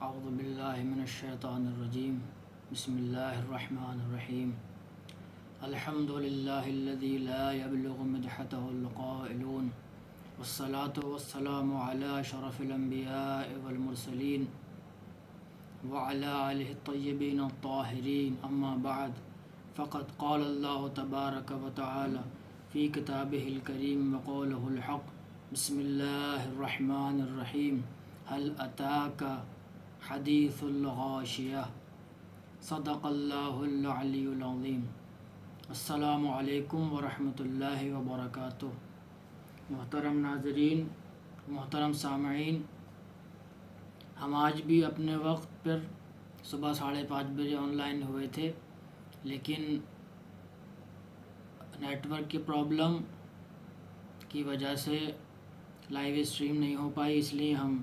اعوذ باللہ من الشیطان الرجیم بسم اللہ الرحمن الرحیم الحمد للہ الذی لا یبلغ مدحتہ القائلون والصلاة والسلام علی شرف الانبیاء والمرسلین وعلی آلہ الطیبین الطاہرین اما بعد فقد قال اللہ تبارک و تعالی فی کتابہ الکریم وقولہ الحق بسم اللہ الرحمن الرحیم هل اتاک حدیث الغاشیہ صدق اللہ العلی العظیم۔ السلام علیکم ورحمۃ اللہ وبرکاتہ۔ محترم ناظرین، محترم سامعین، ہم آج بھی اپنے وقت پر صبح 5:30 بجے آن لائن ہوئے تھے، لیکن نیٹ ورک کی پرابلم کی وجہ سے لائیو اسٹریم نہیں ہو پائی، اس لیے ہم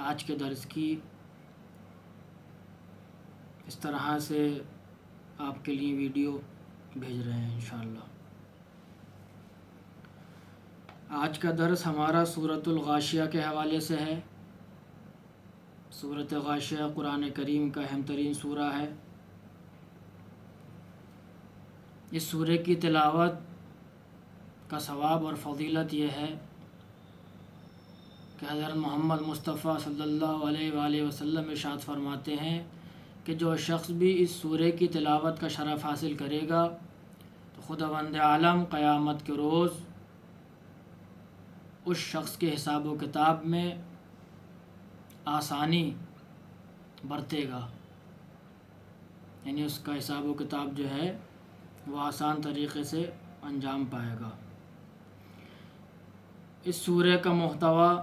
آج کے درس کی اس طرح سے آپ کے لیے ویڈیو بھیج رہے ہیں انشاءاللہ۔ آج کا درس ہمارا سورۃ الغاشیہ کے حوالے سے ہے۔ سورۃ غاشیہ قرآن کریم کا اہم ترین سورہ ہے۔ اس سورہ کی تلاوت کا ثواب اور فضیلت یہ ہے کہ حضرت محمد مصطفیٰ صلی اللہ علیہ وآلہ وسلم ارشاد فرماتے ہیں کہ جو شخص بھی اس سورہ کی تلاوت کا شرف حاصل کرے گا تو خداوند عالم قیامت کے روز اس شخص کے حساب و کتاب میں آسانی برتے گا، یعنی اس کا حساب و کتاب جو ہے وہ آسان طریقے سے انجام پائے گا۔ اس سورہ کا محتویٰ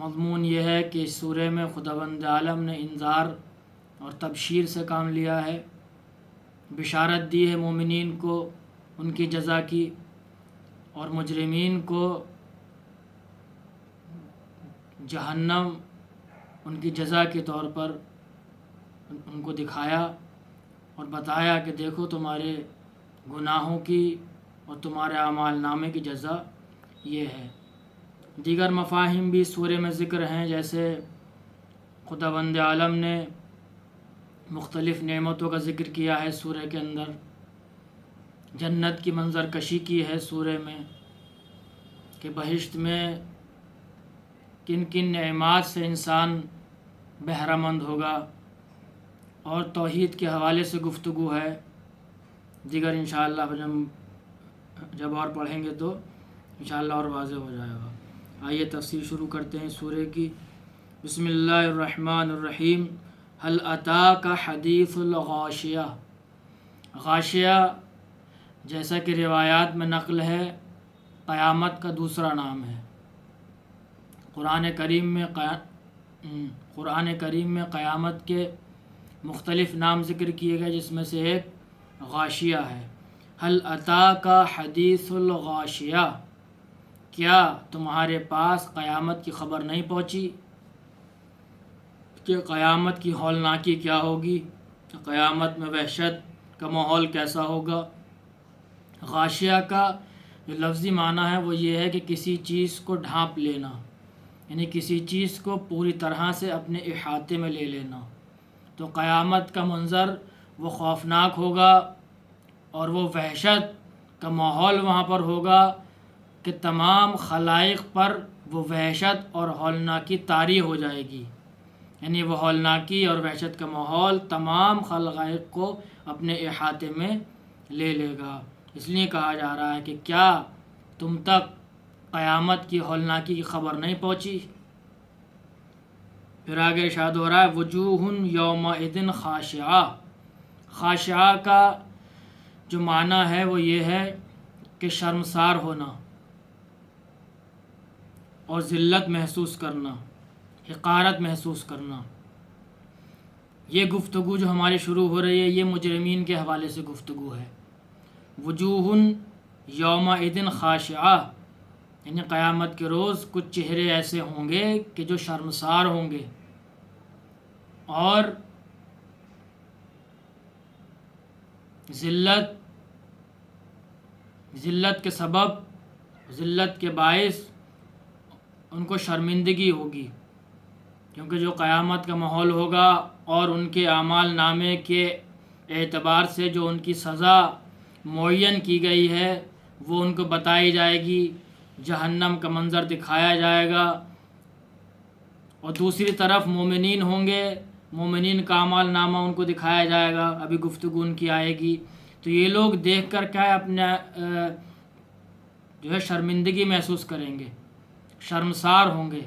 مضمون یہ ہے کہ اس سورہ میں خداوند عالم نے انذار اور تبشیر سے کام لیا ہے، بشارت دی ہے مومنین کو ان کی جزا کی، اور مجرمین کو جہنم ان کی جزا کے طور پر ان کو دکھایا اور بتایا کہ دیکھو تمہارے گناہوں کی اور تمہارے اعمال نامے کی جزا یہ ہے۔ دیگر مفاہیم بھی اس سورہ میں ذکر ہیں، جیسے خداوند عالم نے مختلف نعمتوں کا ذکر کیا ہے سورہ کے اندر، جنت کی منظر کشی کی ہے سورہ میں کہ بہشت میں کن کن نعمات سے انسان بہرہ مند ہوگا، اور توحید کے حوالے سے گفتگو ہے۔ دیگر انشاءاللہ جب اور پڑھیں گے تو انشاءاللہ اور واضح ہو جائے گا۔ آئیے تفسیر شروع کرتے ہیں سورہ کی۔ بسم اللہ الرحمن الرحیم۔ هل اتاک حدیث الغاشیہ۔ غاشیہ جیسا کہ روایات میں نقل ہے قیامت کا دوسرا نام ہے۔ قرآن کریم میں قیامت کے مختلف نام ذکر کیے گئے، جس میں سے ایک غاشیہ ہے۔ هل اتاک حدیث الغاشیہ، کیا تمہارے پاس قیامت کی خبر نہیں پہنچی کہ قیامت کی ہولناکی کیا ہوگی، قیامت میں وحشت کا ماحول کیسا ہوگا۔ غاشیہ کا جو لفظی معنی ہے وہ یہ ہے کہ کسی چیز کو ڈھانپ لینا، یعنی کسی چیز کو پوری طرح سے اپنے احاطے میں لے لینا۔ تو قیامت کا منظر وہ خوفناک ہوگا اور وہ وحشت کا ماحول وہاں پر ہوگا کہ تمام خلائق پر وہ وحشت اور ہولناکی طاری ہو جائے گی، یعنی وہ ہولناکی اور وحشت کا ماحول تمام خلائق کو اپنے احاطے میں لے لے گا۔ اس لیے کہا جا رہا ہے کہ کیا تم تک قیامت کی ہولناکی کی خبر نہیں پہنچی۔ پھر آگے ارشاد ہو رہا ہے وجوہ یومئذ خاشعہ۔ خاشعہ کا جو معنی ہے وہ یہ ہے کہ شرمسار ہونا اور ذلت محسوس کرنا، حقارت محسوس کرنا۔ یہ گفتگو جو ہماری شروع ہو رہی ہے یہ مجرمین کے حوالے سے گفتگو ہے۔ وجوہ یومئذ خاشعہ، یعنی قیامت کے روز کچھ چہرے ایسے ہوں گے کہ جو شرمسار ہوں گے اور ذلت کے سبب، ذلت کے باعث ان کو شرمندگی ہوگی۔ کیونکہ جو قیامت کا ماحول ہوگا اور ان کے اعمال نامے کے اعتبار سے جو ان کی سزا معین کی گئی ہے وہ ان کو بتائی جائے گی، جہنم کا منظر دکھایا جائے گا، اور دوسری طرف مومنین ہوں گے، مومنین کا اعمال نامہ ان کو دکھایا جائے گا، ابھی گفتگو ان کی آئے گی۔ تو یہ لوگ دیکھ کر کیا ہے اپنا جو ہے شرمندگی محسوس کریں گے، شرمسار ہوں گے،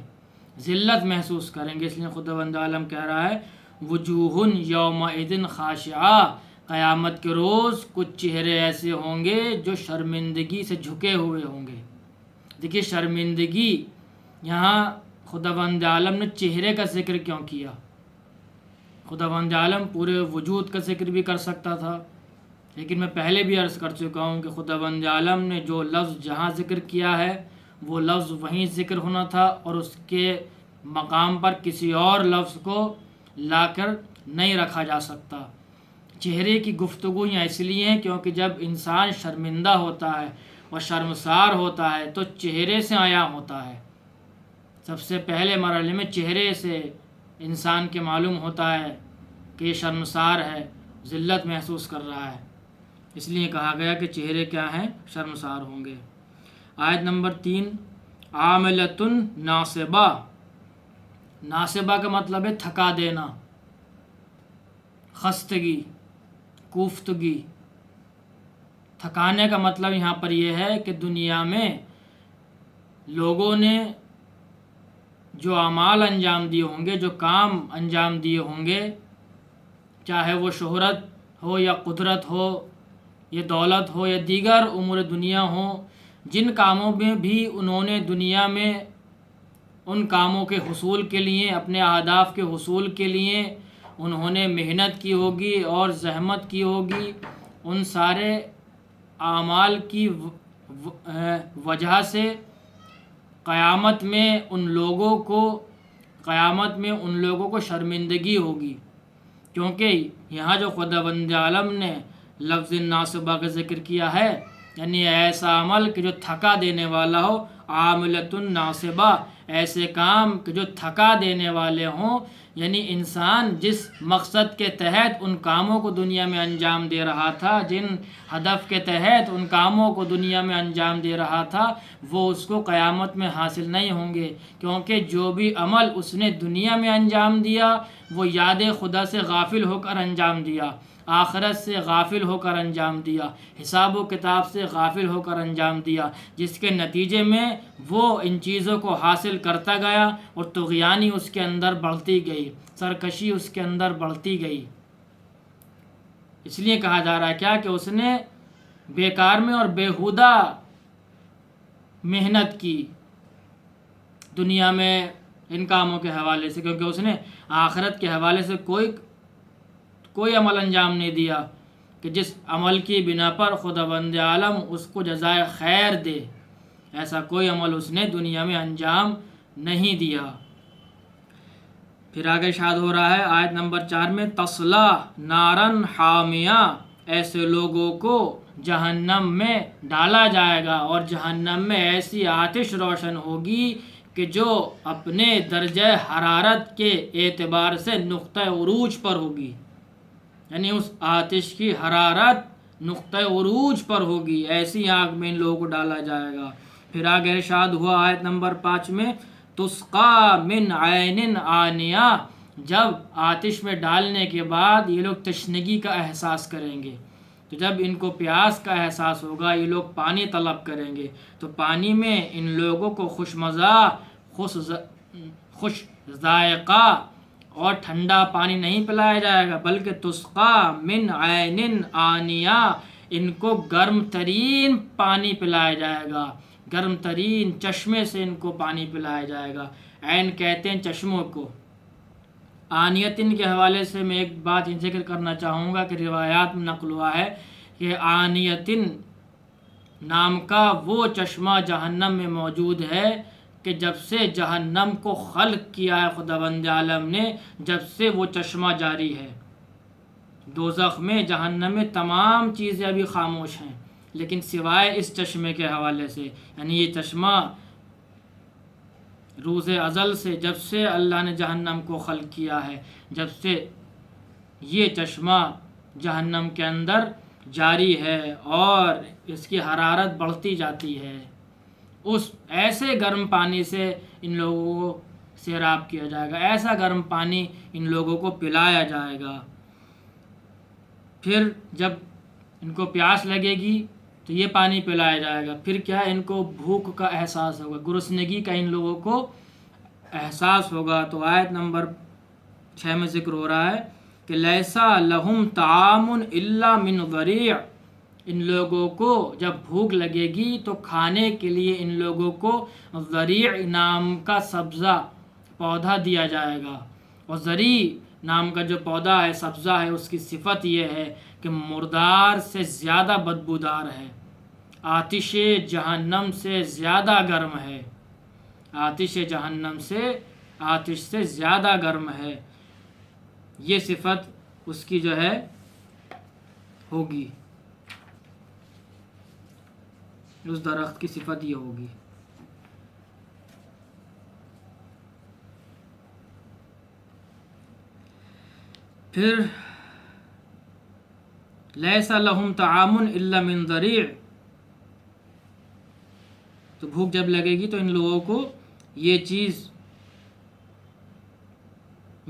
ذلت محسوس کریں گے۔ اس لیے خداوند عالم کہہ رہا ہے وجوہ یومئذ خاشعہ، قیامت کے روز کچھ چہرے ایسے ہوں گے جو شرمندگی سے جھکے ہوئے ہوں گے۔ دیکھیے شرمندگی، یہاں خداوند عالم نے چہرے کا ذکر کیوں کیا؟ خداوند عالم پورے وجود کا ذکر بھی کر سکتا تھا، لیکن میں پہلے بھی عرض کر چکا ہوں کہ خداوند عالم نے جو لفظ جہاں ذکر کیا ہے وہ لفظ وہیں ذکر ہونا تھا، اور اس کے مقام پر کسی اور لفظ کو لا کر نہیں رکھا جا سکتا۔ چہرے کی گفتگو یہاں اس لیے ہیں کیونکہ جب انسان شرمندہ ہوتا ہے اور شرمسار ہوتا ہے تو چہرے سے عیاں ہوتا ہے۔ سب سے پہلے مرحلے میں چہرے سے انسان کے معلوم ہوتا ہے کہ یہ شرمسار ہے، ذلت محسوس کر رہا ہے، اس لیے کہا گیا کہ چہرے کیا ہیں؟ شرمسار ہوں گے۔ آیت نمبر 3 عاملۃ ناصبہ، ناصبہ کا مطلب ہے تھکا دینا، خستگی، کوفتگی۔ تھکانے کا مطلب یہاں پر یہ ہے کہ دنیا میں لوگوں نے جو اعمال انجام دیے ہوں گے، جو کام انجام دیے ہوں گے، چاہے وہ شہرت ہو یا قدرت ہو یا دولت ہو یا دیگر امور دنیا ہوں، جن کاموں میں بھی انہوں نے دنیا میں ان کاموں کے حصول کے لیے، اپنے اہداف کے حصول کے لیے انہوں نے محنت کی ہوگی اور زحمت کی ہوگی، ان سارے اعمال کی وجہ سے قیامت میں ان لوگوں کو شرمندگی ہوگی، کیونکہ یہاں جو خداوند عالم نے لفظ ناصبہ کا ذکر کیا ہے، یعنی ایسا عمل کہ جو تھکا دینے والا ہو، عاملۃ ناصبہ، ایسے کام کہ جو تھکا دینے والے ہوں، یعنی انسان جس مقصد کے تحت ان کاموں کو دنیا میں انجام دے رہا تھا، جن ہدف کے تحت ان کاموں کو دنیا میں انجام دے رہا تھا، وہ اس کو قیامت میں حاصل نہیں ہوں گے، کیونکہ جو بھی عمل اس نے دنیا میں انجام دیا وہ یاد خدا سے غافل ہو کر انجام دیا، آخرت سے غافل ہو کر انجام دیا، حساب و کتاب سے غافل ہو کر انجام دیا، جس کے نتیجے میں وہ ان چیزوں کو حاصل کرتا گیا اور طغیانی اس کے اندر بڑھتی گئی، سرکشی اس کے اندر بڑھتی گئی۔ اس لیے کہا جا رہا ہے کیا کہ اس نے بیکار میں اور بیہودہ محنت کی دنیا میں ان کاموں کے حوالے سے، کیونکہ اس نے آخرت کے حوالے سے کوئی عمل انجام نہیں دیا کہ جس عمل کی بنا پر خداوند عالم اس کو جزائے خیر دے، ایسا کوئی عمل اس نے دنیا میں انجام نہیں دیا۔ پھر آگے ارشاد ہو رہا ہے آیت نمبر 4 میں تصلا نارن حامیہ، ایسے لوگوں کو جہنم میں ڈالا جائے گا، اور جہنم میں ایسی آتش روشن ہوگی کہ جو اپنے درجہ حرارت کے اعتبار سے نقطہ عروج پر ہوگی، یعنی اس آتش کی حرارت نقطہ عروج پر ہوگی، ایسی آگ میں ان لوگوں کو ڈالا جائے گا۔ پھر آگے ارشاد ہوا آیت نمبر 5 میں تسقا من عین آنیہ، جب آتش میں ڈالنے کے بعد یہ لوگ تشنگی کا احساس کریں گے، تو جب ان کو پیاس کا احساس ہوگا یہ لوگ پانی طلب کریں گے، تو پانی میں ان لوگوں کو خوش مزہ، خوش ذائقہ اور ٹھنڈا پانی نہیں پلایا جائے گا، بلکہ تسقا من عین آنیہ، ان کو گرم ترین پانی پلایا جائے گا، گرم ترین چشمے سے ان کو پانی پلایا جائے گا۔ عین کہتے ہیں چشموں کو۔ آنیتن کے حوالے سے میں ایک بات ذکر کرنا چاہوں گا کہ روایات میں نقل ہوا ہے کہ آنیتن نام کا وہ چشمہ جہنم میں موجود ہے کہ جب سے جہنم کو خلق کیا ہے خداوند عالم نے، جب سے وہ چشمہ جاری ہے۔ دوزخ میں، جہنم میں تمام چیزیں ابھی خاموش ہیں، لیکن سوائے اس چشمے کے حوالے سے، یعنی یہ چشمہ روز ازل سے، جب سے اللہ نے جہنم کو خلق کیا ہے، جب سے یہ چشمہ جہنم کے اندر جاری ہے اور اس کی حرارت بڑھتی جاتی ہے، اس ایسے گرم پانی سے ان لوگوں کو سیراب کیا جائے گا، ایسا گرم پانی ان لوگوں کو پلایا جائے گا۔ پھر جب ان کو پیاس لگے گی تو یہ پانی پلایا جائے گا، پھر کیا ان کو بھوک کا احساس ہوگا، گرسنگی کا ان لوگوں کو احساس ہوگا۔ تو آیت نمبر 6 میں ذکر ہو رہا ہے کہ لیسا لہم طعام الا من ضریع، ان لوگوں کو جب بھوک لگے گی تو کھانے کے لیے ان لوگوں کو ضریع نام کا سبزہ پودا دیا جائے گا۔ اور ضریع نام کا جو پودا ہے، سبزہ ہے، اس کی صفت یہ ہے کہ مردار سے زیادہ بدبودار ہے، آتش جہنم سے زیادہ گرم ہے، آتش جہنم سے آتش سے زیادہ گرم ہے، یہ صفت اس کی جو ہے ہوگی، اس درخت کی صفت یہ ہوگی۔ پھر لیسا لہم طعام الا من ضریع، تو بھوک جب لگے گی تو ان لوگوں کو یہ چیز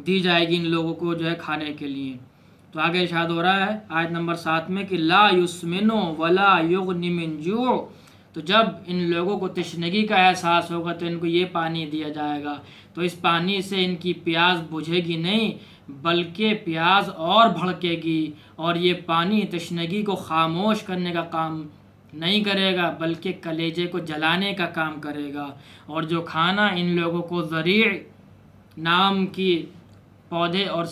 دی جائے گی، ان لوگوں کو جو ہے کھانے کے لیے۔ تو آگے ارشاد ہو رہا ہے آیت نمبر 7 میں کہ لا یسمن ولا یغنی من جوع، تو جب ان لوگوں کو تشنگی کا احساس ہوگا تو ان کو یہ پانی دیا جائے گا، تو اس پانی سے ان کی پیاس بجھے گی نہیں بلکہ پیاس اور بھڑکے گی، اور یہ پانی تشنگی کو خاموش کرنے کا کام نہیں کرے گا بلکہ کلیجے کو جلانے کا کام کرے گا۔ اور جو کھانا ان لوگوں کو ضریع نام کی پودے اور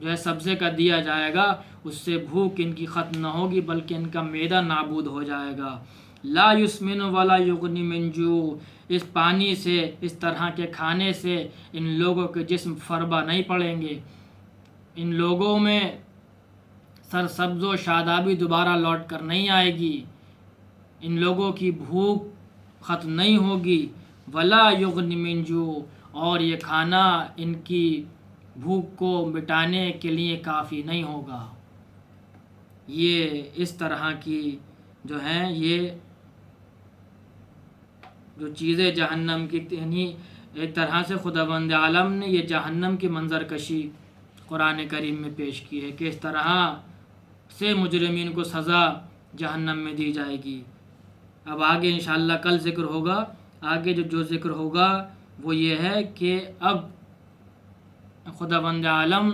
جو ہے سبزے کا دیا جائے گا، اس سے بھوک ان کی ختم نہ ہوگی بلکہ ان کا معدہ نابود ہو جائے گا۔ لا یسمن ولا یغنی من جوع، اس پانی سے، اس طرح کے کھانے سے ان لوگوں کے جسم فربا نہیں پڑیں گے، ان لوگوں میں سرسبز و شادابی دوبارہ لوٹ کر نہیں آئے گی، ان لوگوں کی بھوک ختم نہیں ہوگی۔ ولا یغنی من جوع، اور یہ کھانا ان کی بھوک کو مٹانے کے لیے کافی نہیں ہوگا۔ یہ اس طرح کی جو ہیں یہ جو چیزیں جہنم کی، یعنی ایک طرح سے خداوند عالم نے یہ جہنم کی منظر کشی قرآن کریم میں پیش کی ہے کہ اس طرح سے مجرمین کو سزا جہنم میں دی جائے گی۔ اب آگے انشاءاللہ کل ذکر ہوگا، آگے جو ذکر ہوگا وہ یہ ہے کہ اب خداوند عالم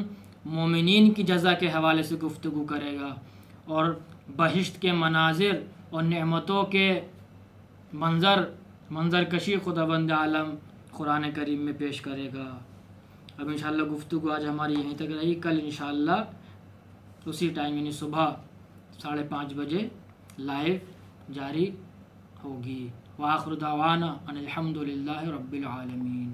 مومنین کی جزا کے حوالے سے گفتگو کرے گا اور بہشت کے مناظر اور نعمتوں کے منظر کشی خداوند عالم قرآن کریم میں پیش کرے گا۔ اب انشاءاللہ گفتگو آج ہماری یہیں تک رہی، کل انشاءاللہ اسی ٹائم یعنی صبح 5:30 بجے لائیو جاری ہوگی۔ وآخر دعوانا ان الحمد للہ رب العالمین۔